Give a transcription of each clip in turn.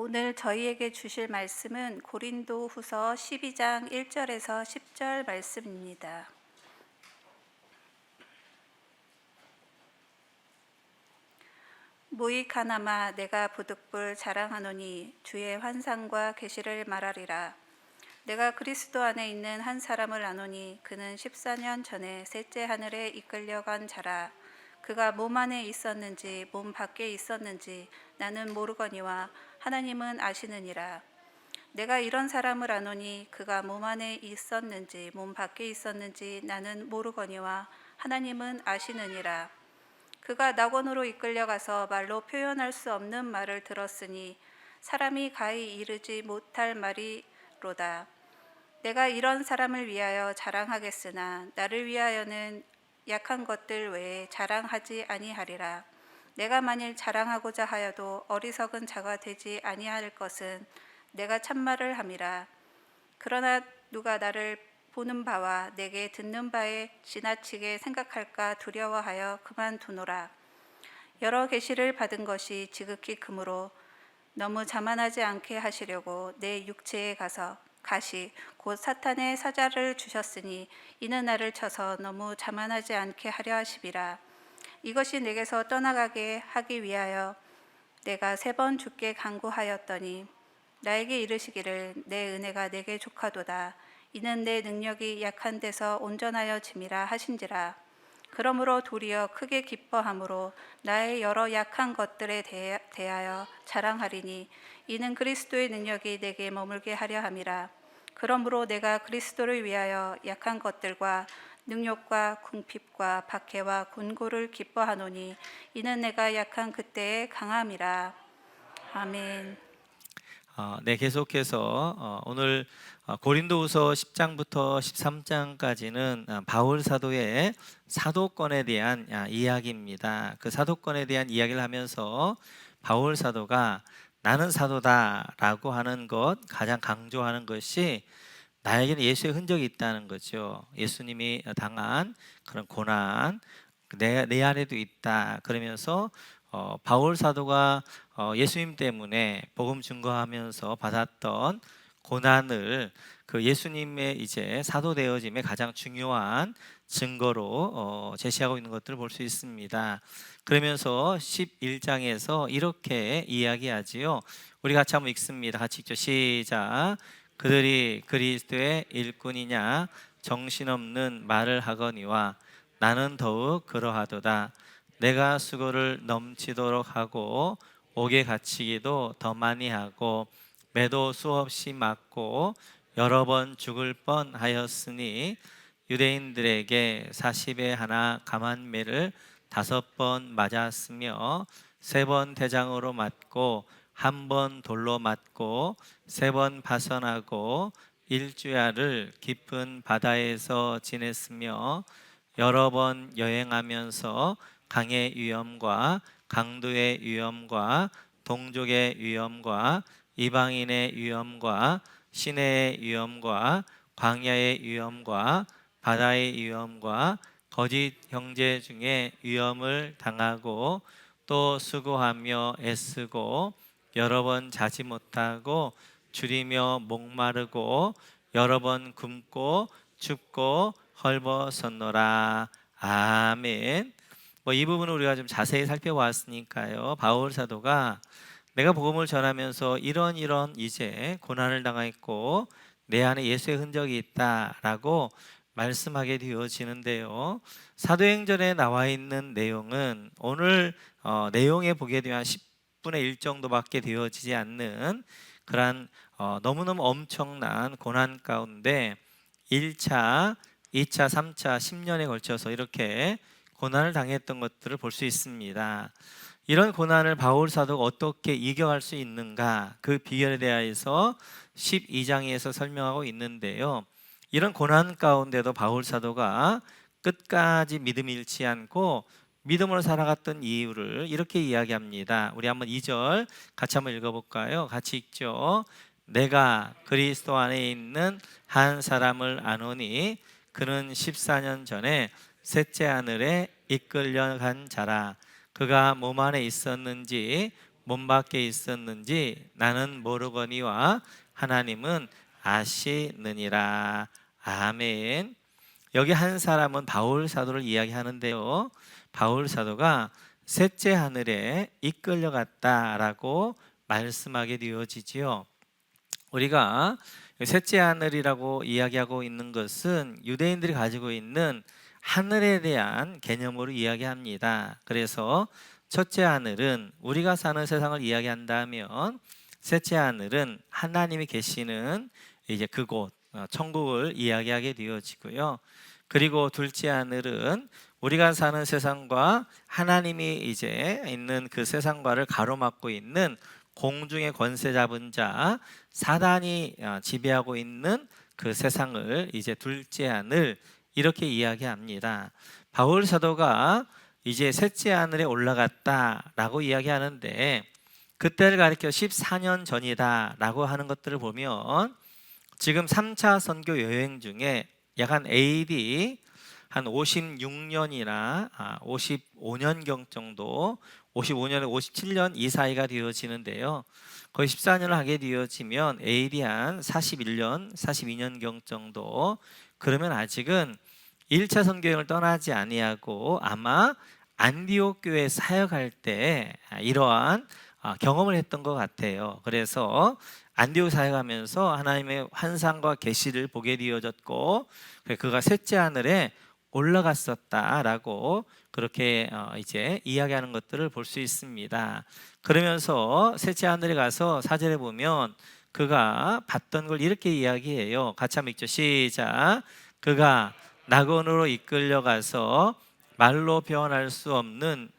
오늘 저희에게 주실 말씀은 고린도후서 12장 1절에서 10절 말씀입니다. 무익하나마 내가 부득불 자랑하노니 주의 환상과 계시를 말하리라. 내가 그리스도 안에 있는 한 사람을 아노니 그는 14년 전에 셋째 하늘에 이끌려간 자라. 그가 몸 안에 있었는지 몸 밖에 있었는지 나는 모르거니와 하나님은 아시느니라. 내가 이런 사람을 아노니 그가 몸 안에 있었는지 몸 밖에 있었는지 나는 모르거니와 하나님은 아시느니라. 그가 낙원으로 이끌려가서 말로 표현할 수 없는 말을 들었으니 사람이 가히 이르지 못할 말이로다. 내가 이런 사람을 위하여 자랑하겠으나 나를 위하여는 약한 것들 외에 자랑하지 아니하리라. 내가 만일 자랑하고자 하여도 어리석은 자가 되지 아니할 것은 내가 참말을 함이라. 그러나 누가 나를 보는 바와 내게 듣는 바에 지나치게 생각할까 두려워하여 그만두노라. 여러 계시를 받은 것이 지극히 크므로 너무 자만하지 않게 하시려고 내 육체에 가시 곧 사탄의 사자를 주셨으니 이는 나를 쳐서 너무 자만하지 않게 하려 하심이라. 이것이 내게서 떠나가게 하기 위하여 내가 3번 주께 간구하였더니 나에게 이르시기를 내 은혜가 내게 족하도다. 이는 내 능력이 약한 데서 온전하여 짐이라 하신지라. 그러므로 도리어 크게 기뻐함으로 나의 여러 약한 것들에 대하여 자랑하리니 이는 그리스도의 능력이 내게 머물게 하려 함이라. 그러므로 내가 그리스도를 위하여 약한 것들과 능욕과 궁핍과 박해와 곤고를 기뻐하노니 이는 내가 약한 그때의 강함이라. 아멘. 네, 계속해서 오늘 고린도후서 10장부터 13장까지는 바울 사도의 사도권에 대한 이야기입니다. 그 사도권에 대한 이야기를 하면서 바울 사도가 나는 사도다라고 하는 것, 가장 강조하는 것이 나에게는 예수의 흔적이 있다는 거죠. 예수님이 당한 그런 고난 내 안에도 있다. 그러면서 바울 사도가 예수님 때문에 복음 증거하면서 받았던 고난을 그 예수님의 이제 사도 되어짐의 가장 중요한 증거로 제시하고 있는 것들을 볼 수 있습니다. 그러면서 11장에서 이렇게 이야기하지요. 우리 같이 한번 읽습니다. 같이 읽죠. 시작. 그들이 그리스도의 일꾼이냐 정신없는 말을 하거니와 나는 더욱 그러하도다. 내가 수고를 넘치도록 하고 옥에 갇히기도 더 많이 하고 매도 수없이 맞고 여러 번 죽을 뻔하였으니 유대인들에게 40에 하나 감한매를 5번 맞았으며 3번 대장으로 맞고 1번 돌로 맞고 3번 파선하고 일주야를 깊은 바다에서 지냈으며 여러 번 여행하면서 강의 위험과 강도의 위험과 동족의 위험과 이방인의 위험과 시내의 위험과 광야의 위험과 바다의 위험과 거짓 형제 중에 위험을 당하고 또 수고하며 애쓰고 여러 번 자지 못하고 줄이며 목마르고 여러 번 굶고 춥고 헐벗었노라. 아멘. 이 부분을 우리가 좀 자세히 살펴보았으니까요. 바울 사도가 내가 복음을 전하면서 이런 이제 고난을 당했고 내 안에 예수의 흔적이 있다라고 말씀하게 되어지는데요. 사도행전에 나와 있는 내용은 오늘 내용에 보게 되면 10분의 1 정도밖에 되어지지 않는 그러한 너무너무 엄청난 고난 가운데 1차, 2차, 3차, 10년에 걸쳐서 이렇게 고난을 당했던 것들을 볼 수 있습니다. 이런 고난을 바울 사도가 어떻게 이겨갈 수 있는가, 그 비결에 대해서 12장에서 설명하고 있는데요. 이런 고난 가운데도 바울 사도가 끝까지 믿음 잃지 않고 믿음으로 살아갔던 이유를 이렇게 이야기합니다. 우리 한번 2절 같이 한번 읽어볼까요? 같이 읽죠. 내가 그리스도 안에 있는 한 사람을 아노니 그는 14년 전에 셋째 하늘에 이끌려간 자라. 그가 몸 안에 있었는지 몸 밖에 있었는지 나는 모르거니와 하나님은 아시느니라. 아멘. 여기 한 사람은 바울 사도를 이야기하는데요, 바울 사도가 셋째 하늘에 이끌려갔다라고 말씀하게 되어지지요. 우리가 셋째 하늘이라고 이야기하고 있는 것은 유대인들이 가지고 있는 하늘에 대한 개념으로 이야기합니다. 그래서 첫째 하늘은 우리가 사는 세상을 이야기한다면, 셋째 하늘은 하나님이 계시는 이제 그곳, 천국을 이야기하게 되어지고요. 그리고 둘째 하늘은 우리가 사는 세상과 하나님이 이제 있는 그 세상과를 가로막고 있는 공중의 권세 잡은 자 사단이 지배하고 있는 그 세상을 이제 둘째 하늘, 이렇게 이야기합니다. 바울 사도가 이제 셋째 하늘에 올라갔다라고 이야기하는데, 그때를 가리켜 14년 전이다라고 하는 것들을 보면, 지금 3차 선교 여행 중에 약 한 AD 한 56년이나 55년경 정도, 55년에 57년 이 사이가 되어지는데요, 거의 14년을 하게 되어지면 AD 한 41년, 42년경 정도, 그러면 아직은 1차 선교여행을 떠나지 아니하고 아마 안디옥 교회 사역할 때 이러한 경험을 했던 것 같아요. 그래서 안디옥 사역하면서 하나님의 환상과 계시를 보게 되어졌고, 그가 셋째 하늘에 올라갔었다라고 그렇게 이제 이야기하는 것들을 볼 수 있습니다. 그러면서 셋째 하늘에 가서 4절에 보면 그가 봤던 걸 이렇게 이야기해요. 같이 한번 읽죠. 시작. 그가 낙원으로 이끌려가서 말로 표현할 수 없는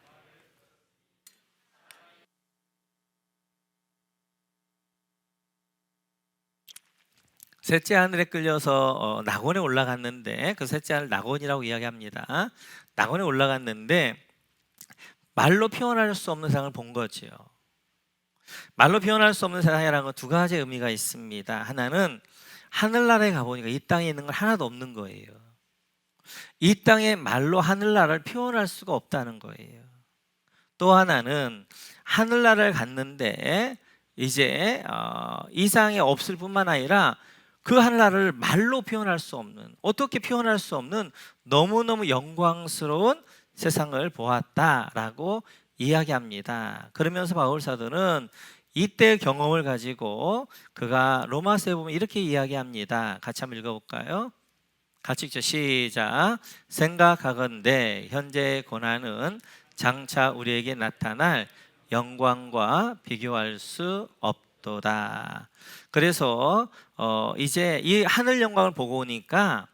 셋째 하늘에 끌려서 낙원에 올라갔는데, 그 셋째 하늘 낙원이라고 이야기합니다. 낙원에 올라갔는데 말로 표현할 수 없는 세상을 본 거죠. 말로 표현할 수 없는 세상이라는 건 두 가지 의미가 있습니다. 하나는 하늘나라에 가보니까 이 땅에 있는 건 하나도 없는 거예요. 이 땅에 말로 하늘나라를 표현할 수가 없다는 거예요. 또 하나는 하늘나라를 갔는데 이제 이 세상에 없을 뿐만 아니라 그 하늘나라를 말로 표현할 수 없는, 어떻게 표현할 수 없는 너무너무 영광스러운 세상을 보았다라고 이야기합니다. 그러면서 바울 사도는 이때 경험을 가지고 그가 로마서에 보면 이렇게 이야기합니다. 같이 한번 읽어볼까요? 같이 읽죠. 시작. 생각하건대 현재의 고난은 장차 우리에게 나타날 영광과 비교할 수 없도다. 그래서 이제 이 하늘 영광을 보고 오니까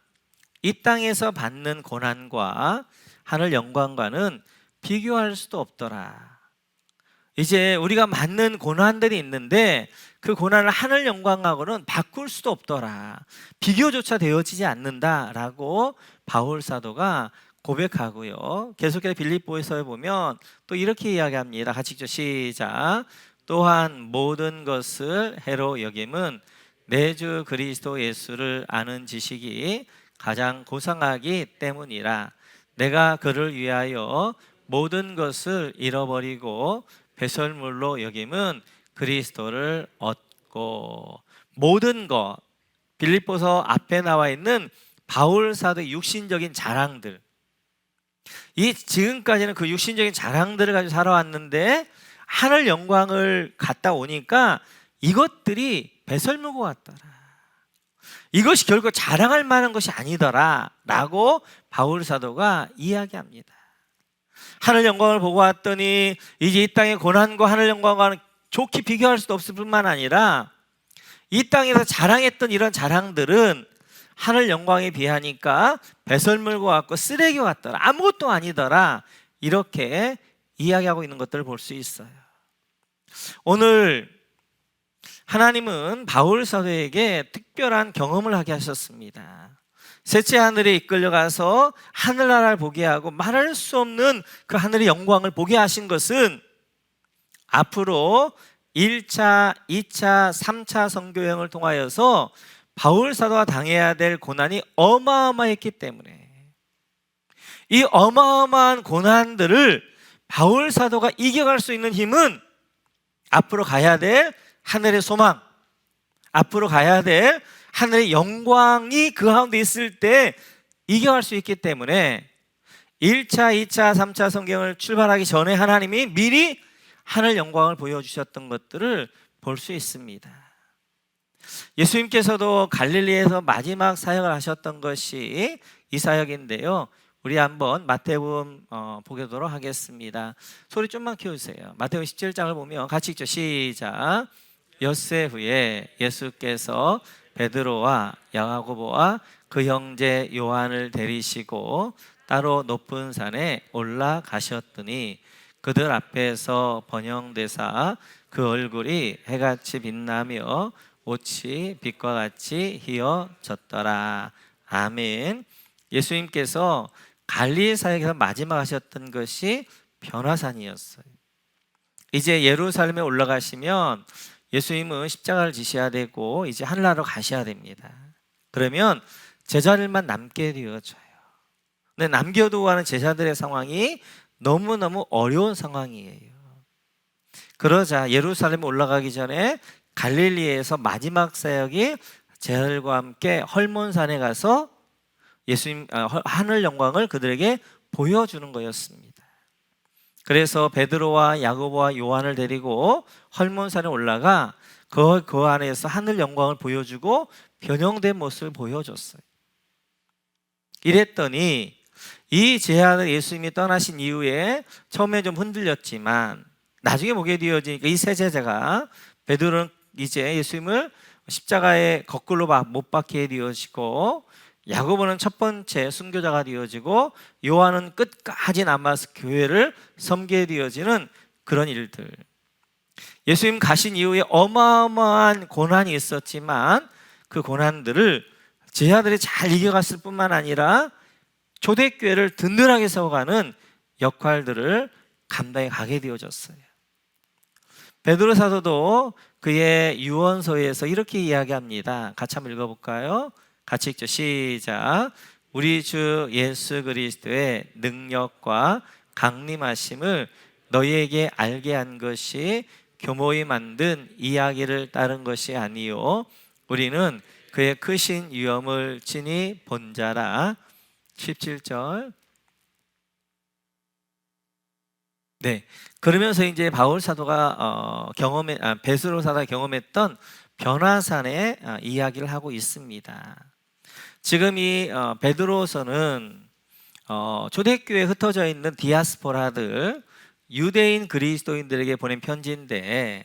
이 땅에서 받는 고난과 하늘 영광과는 비교할 수도 없더라. 이제 우리가 맞는 고난들이 있는데 그 고난을 하늘 영광하고는 바꿀 수도 없더라. 비교조차 되어지지 않는다라고 바울 사도가 고백하고요. 계속해서 빌립보에서 보면 또 이렇게 이야기합니다. 같이 읽죠. 시작. 또한 모든 것을 해로 여김은 내 주 그리스도 예수를 아는 지식이 가장 고상하기 때문이라. 내가 그를 위하여 모든 것을 잃어버리고 배설물로 여김은 그리스도를 얻고. 모든 것, 빌립보서 앞에 나와 있는 바울 사도의 육신적인 자랑들, 이 지금까지는 그 육신적인 자랑들을 가지고 살아왔는데 하늘 영광을 갔다 오니까 이것들이 배설물과 같더라. 이것이 결국 자랑할 만한 것이 아니더라 라고 바울 사도가 이야기합니다. 하늘 영광을 보고 왔더니 이제 이 땅의 고난과 하늘 영광과는 좋게 비교할 수도 없을 뿐만 아니라 이 땅에서 자랑했던 이런 자랑들은 하늘 영광에 비하니까 배설물과 같고 쓰레기와 같더라, 아무것도 아니더라, 이렇게 이야기하고 있는 것들을 볼 수 있어요. 오늘 하나님은 바울 사도에게 특별한 경험을 하게 하셨습니다. 셋째 하늘에 이끌려가서 하늘나라를 보게 하고 말할 수 없는 그 하늘의 영광을 보게 하신 것은 앞으로 1차, 2차, 3차 선교여행을 통하여서 바울 사도가 당해야 될 고난이 어마어마했기 때문에, 이 어마어마한 고난들을 바울 사도가 이겨갈 수 있는 힘은 앞으로 가야 될 하늘의 소망, 앞으로 가야 될 하늘의 영광이 그 가운데 있을 때 이겨갈 수 있기 때문에 1차, 2차, 3차 성경을 출발하기 전에 하나님이 미리 하늘 영광을 보여주셨던 것들을 볼 수 있습니다. 예수님께서도 갈릴리에서 마지막 사역을 하셨던 것이 이 사역인데요. 우리 한번 마태복음 보도록 하겠습니다. 소리 좀만 키워주세요. 마태복음 17장을 보면 같이 읽죠. 시작. 엿새 후에 예수께서 베드로와 야고보와 그 형제 요한을 데리시고 따로 높은 산에 올라가셨더니 그들 앞에서 번영되사 그 얼굴이 해같이 빛나며 옷이 빛과 같이 희어졌더라. 아멘. 예수님께서 갈릴리 사역에서 마지막 하셨던 것이 변화산이었어요. 이제 예루살렘에 올라가시면 예수님은 십자가를 지셔야 되고 이제 하늘나라로 가셔야 됩니다. 그러면 제자들만 남게 되어져요. 근데 남겨두고 하는 제자들의 상황이 너무너무 어려운 상황이에요. 그러자 예루살렘에 올라가기 전에 갈릴리에서 마지막 사역이 제자들과 함께 헐몬산에 가서 예수님 하늘 영광을 그들에게 보여주는 거였습니다. 그래서 베드로와 야고보와 요한을 데리고 헐몬산에 올라가 그 안에서 하늘 영광을 보여주고 변형된 모습을 보여줬어요. 이랬더니 이 제자들 예수님이 떠나신 이후에 처음에 좀 흔들렸지만 나중에 보게 되어지니까 이 세 제자가 베드로는 이제 예수님을 십자가에 거꾸로 못 박게 되어지고 야고보는 첫 번째 순교자가 되어지고 요한은 끝까지 남아서 교회를 섬기게 되어지는 그런 일들. 예수님 가신 이후에 어마어마한 고난이 있었지만 그 고난들을 제자들이 잘 이겨갔을 뿐만 아니라 초대교회를 든든하게 세워가는 역할들을 감당해 가게 되어졌어요. 베드로 사도도 그의 유언서에서 이렇게 이야기합니다. 같이 한번 읽어볼까요? 같이 읽죠. 시작. 우리 주 예수 그리스도의 능력과 강림하심을 너희에게 알게 한 것이 교모히 만든 이야기를 따른 것이 아니요 우리는 그의 크신 위엄을 친히 본 자라. 17절. 네. 그러면서 이제 바울 사도가 베드로 사도가 경험했던 변화산의 이야기를 하고 있습니다. 지금 이 베드로서는 초대교회에 흩어져 있는 디아스포라들 유대인 그리스도인들에게 보낸 편지인데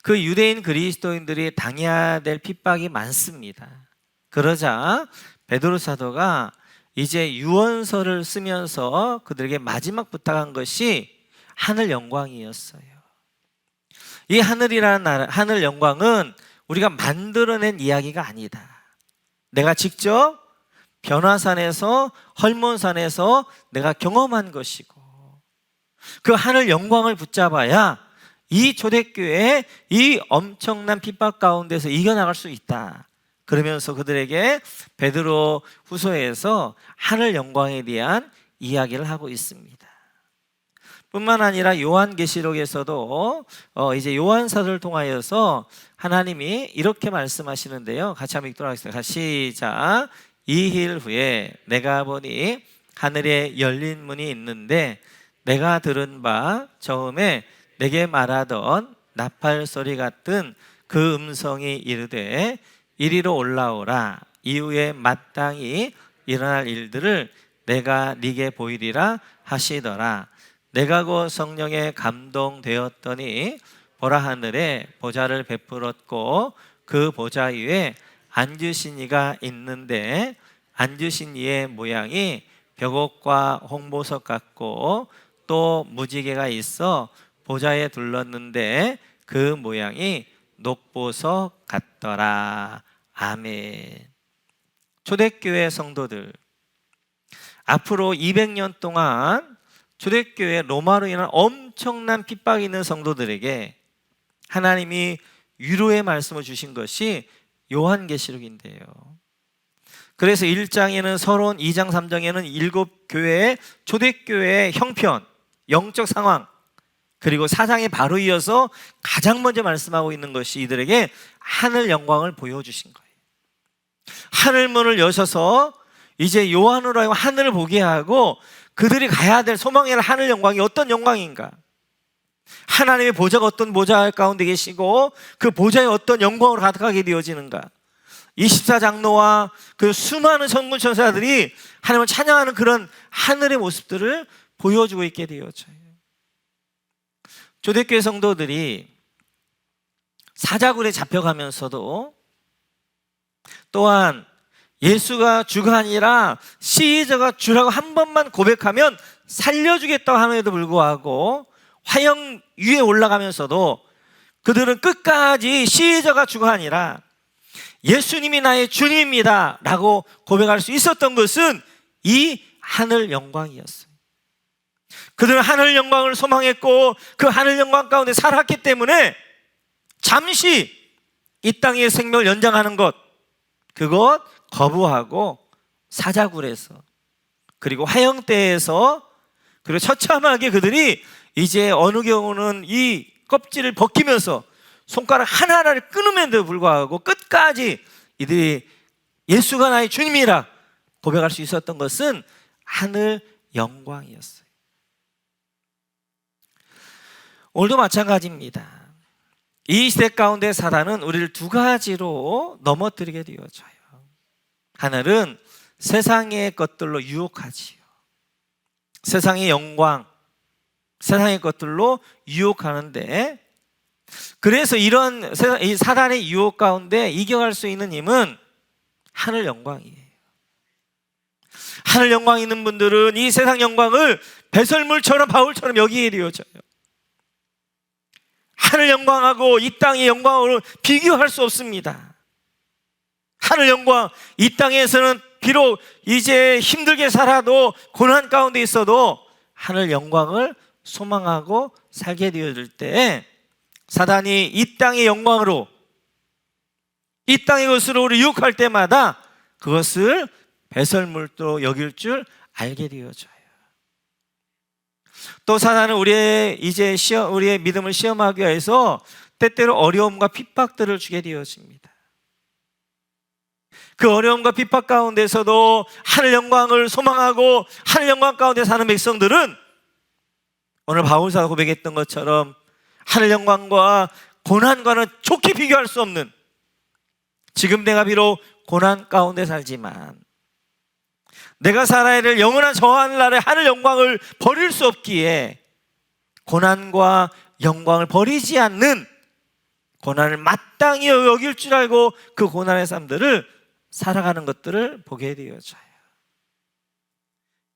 그 유대인 그리스도인들이 당해야 될 핍박이 많습니다. 그러자 베드로 사도가 이제 유언서를 쓰면서 그들에게 마지막 부탁한 것이 하늘 영광이었어요. 이 하늘이라는 하늘 영광은 우리가 만들어낸 이야기가 아니다. 내가 직접 변화산에서 헐몬산에서 내가 경험한 것이고 그 하늘 영광을 붙잡아야 이 초대교회의 이 엄청난 핍박 가운데서 이겨나갈 수 있다. 그러면서 그들에게 베드로 후서에서 하늘 영광에 대한 이야기를 하고 있습니다. 뿐만 아니라 요한계시록에서도 이제 요한사도를 통하여서 하나님이 이렇게 말씀하시는데요. 같이 한번 읽도록 하겠습니다. 시작. 이힐 후에 내가 보니 하늘에 열린 문이 있는데 내가 들은 바 처음에 내게 말하던 나팔 소리 같은 그 음성이 이르되 이리로 올라오라. 이후에 마땅히 일어날 일들을 내가 네게 보이리라 하시더라. 내가 곧 성령에 감동되었더니 보라 하늘에 보좌를 베풀었고 그 보좌 위에 앉으신 이가 있는데 앉으신 이의 모양이 벽옥과 홍보석 같고 또 무지개가 있어 보좌에 둘렀는데 그 모양이 녹보석 같더라. 아멘. 초대교회 성도들, 앞으로 200년 동안 초대교회 로마로 인한 엄청난 핍박이 있는 성도들에게 하나님이 위로의 말씀을 주신 것이 요한계시록인데요. 그래서 1장에는 서론, 2장, 3장에는 7교회의 초대교회의 형편, 영적 상황, 그리고 4장에 바로 이어서 가장 먼저 말씀하고 있는 것이 이들에게 하늘 영광을 보여주신 거예요. 하늘 문을 여셔서 이제 요한으로 하여금 하늘을 보게 하고 그들이 가야 될 소망의 하늘 영광이 어떤 영광인가? 하나님의 보좌가 어떤 보좌 가운데 계시고 그 보좌에 어떤 영광으로 가득하게 되어지는가? 24장로와 그 수많은 천군 천사들이 하나님을 찬양하는 그런 하늘의 모습들을 보여주고 있게 되어져요. 초대교회 성도들이 사자굴에 잡혀가면서도 또한 예수가 주가 아니라 시저가 주라고 한 번만 고백하면 살려주겠다고 함에도 불구하고 화형 위에 올라가면서도 그들은 끝까지 시저가 주가 아니라 예수님이 나의 주님입니다 라고 고백할 수 있었던 것은 이 하늘 영광이었어요. 그들은 하늘 영광을 소망했고 그 하늘 영광 가운데 살았기 때문에 잠시 이 땅의 생명을 연장하는 것, 그것 거부하고 사자굴에서 그리고 화형대에서 그리고 처참하게 그들이 이제 어느 경우는 이 껍질을 벗기면서 손가락 하나하나를 끊음에도 불구하고 끝까지 이들이 예수가 나의 주님이라 고백할 수 있었던 것은 하늘 영광이었어요. 오늘도 마찬가지입니다. 이 시대 가운데 사단은 우리를 두 가지로 넘어뜨리게 되어져요. 하늘은 세상의 것들로 유혹하지요. 세상의 영광, 세상의 것들로 유혹하는데, 그래서 이런 이 사단의 유혹 가운데 이겨갈 수 있는 힘은 하늘 영광이에요. 하늘 영광 있는 분들은 이 세상 영광을 배설물처럼 바울처럼 여기게 되어져요. 하늘 영광하고 이 땅의 영광으로 비교할 수 없습니다. 하늘 영광, 이 땅에서는 비록 이제 힘들게 살아도 고난 가운데 있어도 하늘 영광을 소망하고 살게 되어질 때 사단이 이 땅의 영광으로, 이 땅의 것으로 우리 유혹할 때마다 그것을 배설물로 여길 줄 알게 되어져요. 또 사단은 우리의 믿음을 시험하기 위해서 때때로 어려움과 핍박들을 주게 되어집니다. 그 어려움과 핍박 가운데서도 하늘 영광을 소망하고 하늘 영광 가운데 사는 백성들은 오늘 바울사가 고백했던 것처럼 하늘 영광과 고난과는 좋게 비교할 수 없는, 지금 내가 비록 고난 가운데 살지만 내가 살아야 될 영원한 저 하늘나라의 하늘 영광을 버릴 수 없기에 고난과 영광을 버리지 않는, 고난을 마땅히 여길 줄 알고 그 고난의 삶들을 살아가는 것들을 보게 되어져요.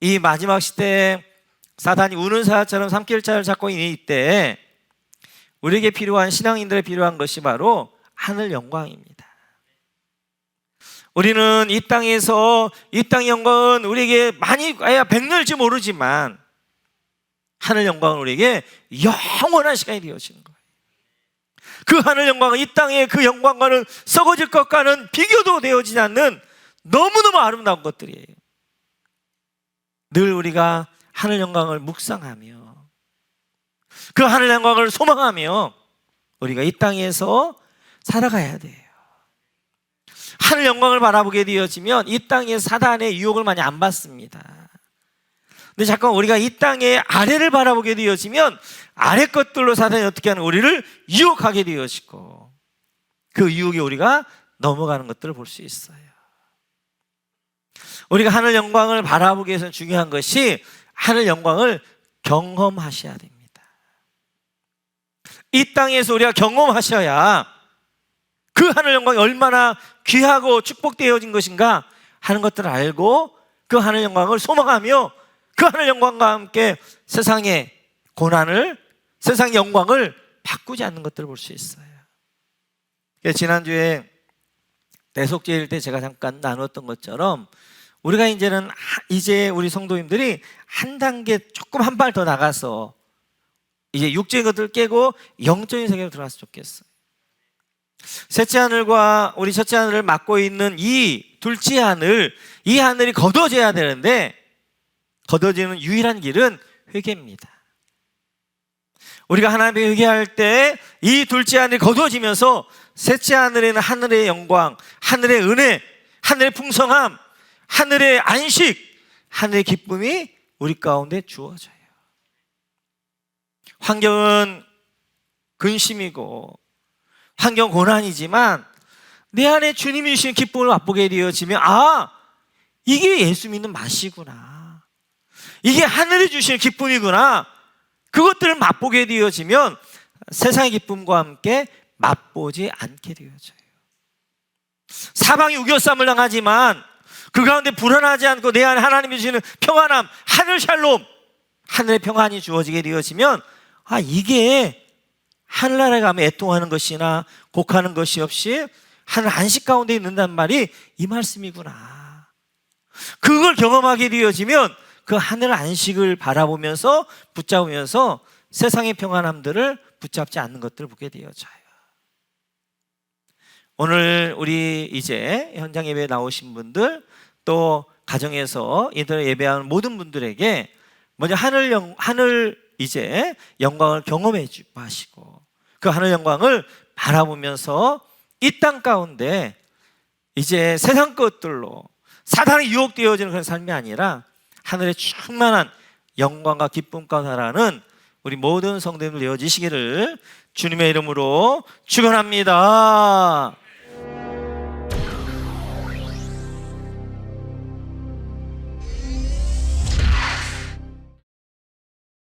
이 마지막 시대에 사단이 우는 사자처럼 삼킬자를 잡고 있는 이때 우리에게 필요한, 신앙인들에 필요한 것이 바로 하늘 영광입니다. 우리는 이 땅에서 이 땅의 영광은 우리에게 많이 가야 백날지 모르지만 하늘 영광은 우리에게 영원한 시간이 되어지는 거예요. 그 하늘 영광은 이 땅의 그 영광과는 썩어질 것과는 비교도 되어지지 않는 너무너무 아름다운 것들이에요. 늘 우리가 하늘 영광을 묵상하며 그 하늘 영광을 소망하며 우리가 이 땅에서 살아가야 돼요. 하늘 영광을 바라보게 되어지면 이 땅에 사단의 유혹을 많이 안 받습니다. 근데 잠깐 우리가 이 땅의 아래를 바라보게 되어지면 아래 것들로 사단이 어떻게 하는 우리를 유혹하게 되어지고 그 유혹에 우리가 넘어가는 것들을 볼 수 있어요. 우리가 하늘 영광을 바라보기 위해서는 중요한 것이 하늘 영광을 경험하셔야 됩니다. 이 땅에서 우리가 경험하셔야 그 하늘 영광이 얼마나 귀하고 축복되어진 것인가 하는 것들을 알고 그 하늘 영광을 소망하며 그 하늘 영광과 함께 세상의 고난을, 세상의 영광을 바꾸지 않는 것들을 볼 수 있어요. 지난주에 대속죄일 때 제가 잠깐 나누었던 것처럼 우리가 이제 우리 성도님들이 한 단계 조금 한 발 더 나가서 이제 육적인 것들을 깨고 영적인 세계로 들어갔으면 좋겠어요. 셋째 하늘과 우리 첫째 하늘을 맡고 있는 이 둘째 하늘, 이 하늘이 거둬져야 되는데 거둬지는 유일한 길은 회개입니다. 우리가 하나님께 회개할 때 이 둘째 하늘이 거두어지면서 셋째 하늘에는 하늘의 영광, 하늘의 은혜, 하늘의 풍성함, 하늘의 안식, 하늘의 기쁨이 우리 가운데 주어져요. 환경은 근심이고 환경 고난이지만 내 안에 주님이 주신 기쁨을 맛보게 되어지면 이게 예수 믿는 맛이구나, 이게 하늘이 주신 기쁨이구나, 그것들을 맛보게 되어지면 세상의 기쁨과 함께 맛보지 않게 되어져요. 사방이 우겨쌈을 당하지만 그 가운데 불안하지 않고 내 안에 하나님이 주시는 평안함, 하늘 샬롬, 하늘의 평안이 주어지게 되어지면 이게 하늘나라에 가면 애통하는 것이나 곡하는 것이 없이 하늘 안식 가운데 있는단 말이 이 말씀이구나. 그걸 경험하게 되어지면 그 하늘 안식을 바라보면서 붙잡으면서 세상의 평안함들을 붙잡지 않는 것들을 보게 되어져요. 오늘 우리 이제 현장 예배에 나오신 분들, 또 가정에서 인터넷 예배하는 모든 분들에게 먼저 하늘 이제 영광을 경험해 하시고 그 하늘 영광을 바라보면서 이 땅 가운데 이제 세상 것들로 사단에 유혹되어지는 그런 삶이 아니라 하늘의 충만한 영광과 기쁨과 살아가는 우리 모든 성도님들 되어지시기를 주님의 이름으로 축원합니다.